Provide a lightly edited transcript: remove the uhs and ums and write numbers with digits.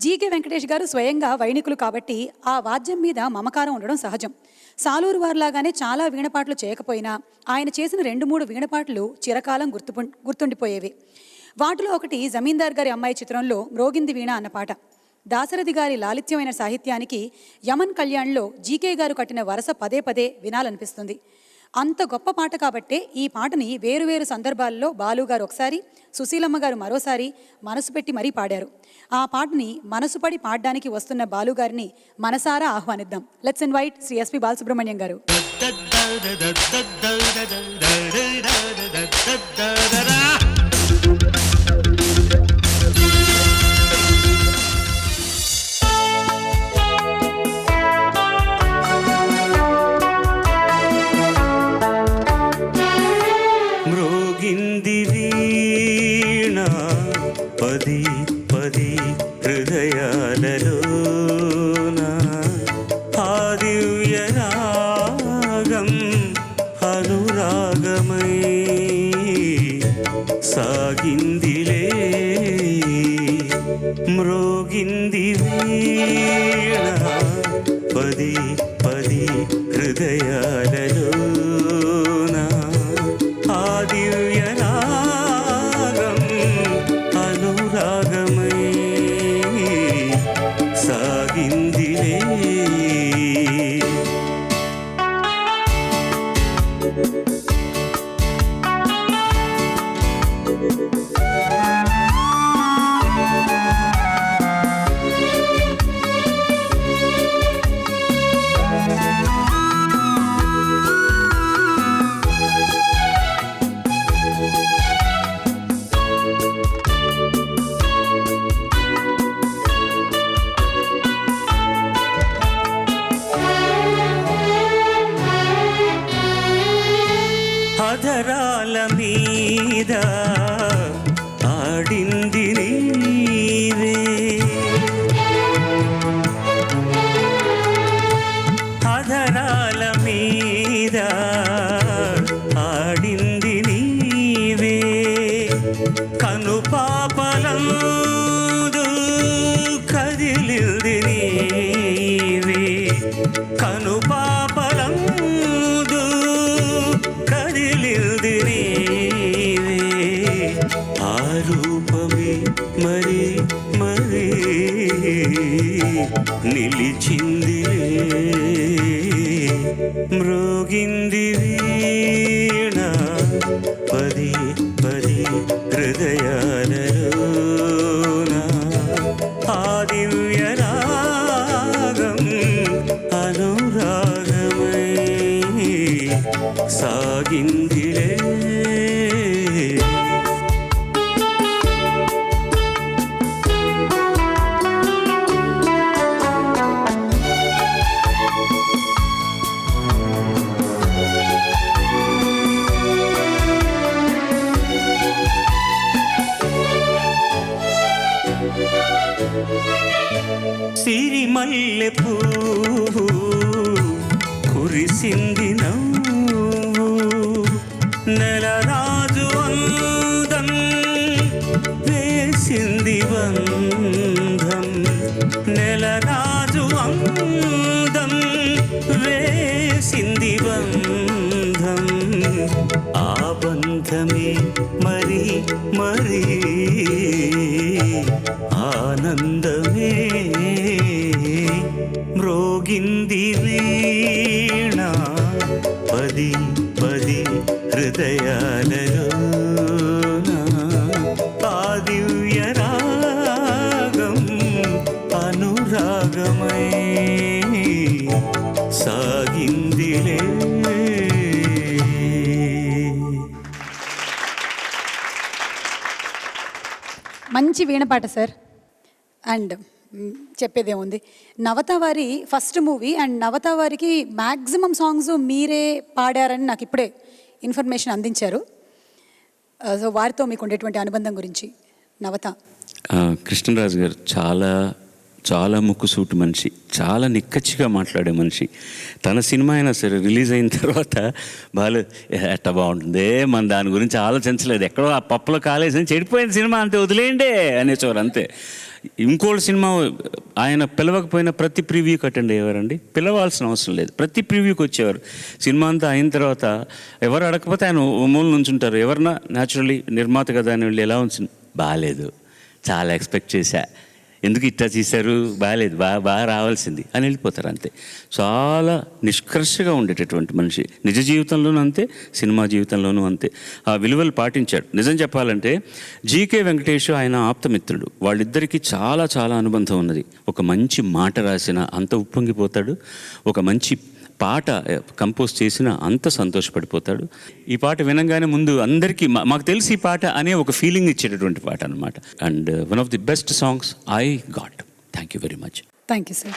GK Venkatesh గారు స్వయంగా వైణికులు కాబట్టి ఆ వాద్యం మీద మమకారం ఉండడం సహజం. సాలూరు వారిలాగానే చాలా వీణపాట్లు చేయకపోయినా ఆయన చేసిన 2-3 వీణపాట్లు చిరకాలం గుర్తుండిపోయేవి. వాటిలో ఒకటి జమీందార్ గారి అమ్మాయి చిత్రంలో మ్రోగింది వీణ అన్న పాట. దాశరథి గారి లాలిత్యమైన సాహిత్యానికి యమన్ కళ్యాణ్లో జీకే గారు కట్టిన వరస పదే పదే వినాలనిపిస్తుంది. అంత గొప్ప పాట కాబట్టే ఈ పాటని వేరువేరు సందర్భాల్లో బాలుగారు ఒకసారి, సుశీలమ్మ గారు మరోసారి మనసు పెట్టి మరీ పాడారు. ఆ పాటని మనసు పడి పాడడానికి వస్తున్న బాలుగారిని మనసారా ఆహ్వానిద్దాం. Let's invite Shri SP Balasubrahmanyam garu. పది పది హృదయాలలోన ఆ దివ్య రాగం అనురాగమై సాగిందిలే మ్రోగింది వీణ పది పది హృదయాలలోన ఆ దివ్య సాగిందిలే. అధరాల మీద ఆడింది నీవే, అధరాల మీద ఆడింది నీవే, కనుపాపలందు కదిలింది నీవే, కనుపాపలందు కదిలింది నీవే, ఆ రూపమే మరి మరి నిలిచిందిలే మ్రోగింది వీణ పది పది హృదయాలలోన ఆ దివ్య రాగం అనురాగమై సాగిందిలే. సిరిమల్లె పువ్వు కురిసింది నవ్వు, నెలరాజు అందం వేసింది బంధం, నెలరాజు అందం వేసింది బంధం, ఆ బంధమే మరి మరి ఆనందమే మ్రోగింది వీణ పది పది హృదయాలలోన ఆ దివ్య రాగం అనురాగమై సాగిందిలే. మంచి వీణపాట సార్. అండ్ చెప్పేదేముంది, నవత వారి ఫస్ట్ మూవీ అండ్ నవత వారికి మ్యాక్సిమం సాంగ్స్ మీరే పాడారని నాకు ఇప్పుడే ఇన్ఫర్మేషన్ అందించారు. సో వారితో మీకు ఉండేటువంటి అనుబంధం గురించి. నవత కృష్ణరాజు గారు చాలా చాలా ముక్కుసూటి మనిషి, చాలా నిక్కచ్చిగా మాట్లాడే మనిషి. తన సినిమా అయినా సరే రిలీజ్ అయిన తర్వాత ఎట్ట బాగుంటుంది, మన దాని గురించి ఆలోచించలేదు, ఎక్కడో ఆ పప్పులో కాలేసి చెడిపోయిన సినిమా అంతే వదిలేయండి అనేవారు అంతే. ఇంకోటి సినిమా ఆయన పిలవకపోయినా ప్రతి ప్రివ్యూకి అటెండ్ అయ్యేవారండి. పిలవాల్సిన అవసరం లేదు, ప్రతి ప్రివ్యూకి వచ్చేవారు. సినిమా అంతా అయిన తర్వాత ఎవరు అడగకపోతే ఆయన మూల నుంచుంటారు. ఎవరన్నా న్యాచురలీ నిర్మాత కదా అని వెళ్ళి ఎలా ఉంచి బాగాలేదు, చాలా ఎక్స్పెక్ట్ చేశా, ఎందుకు ఇట్లా చేశారు, బాగాలేదు, బాగా రావాల్సింది అని వెళ్ళిపోతారు అంతే. చాలా నిష్కర్షగా ఉండేటటువంటి మనిషి, నిజ జీవితంలోనూ అంతే, సినిమా జీవితంలోనూ అంతే. ఆ విలువలు పాటించాడు. నిజం చెప్పాలంటే జీకే వెంకటేష్ ఆయన ఆప్తమిత్రుడు, వాళ్ళిద్దరికీ చాలా చాలా అనుబంధం ఉన్నది. ఒక మంచి మాట రాసిన అంత ఉప్పొంగిపోతాడు, ఒక మంచి పాట కంపోజ్ చేసిన అంత సంతోషపడిపోతాడు. ఈ పాట వినంగానే ముందు అందరికీ మాకు తెలిసి ఈ పాట అనే ఒక ఫీలింగ్ ఇచ్చేటటువంటి పాట అనమాట. And one of the best songs I got. Thank you very much. Thank you sir.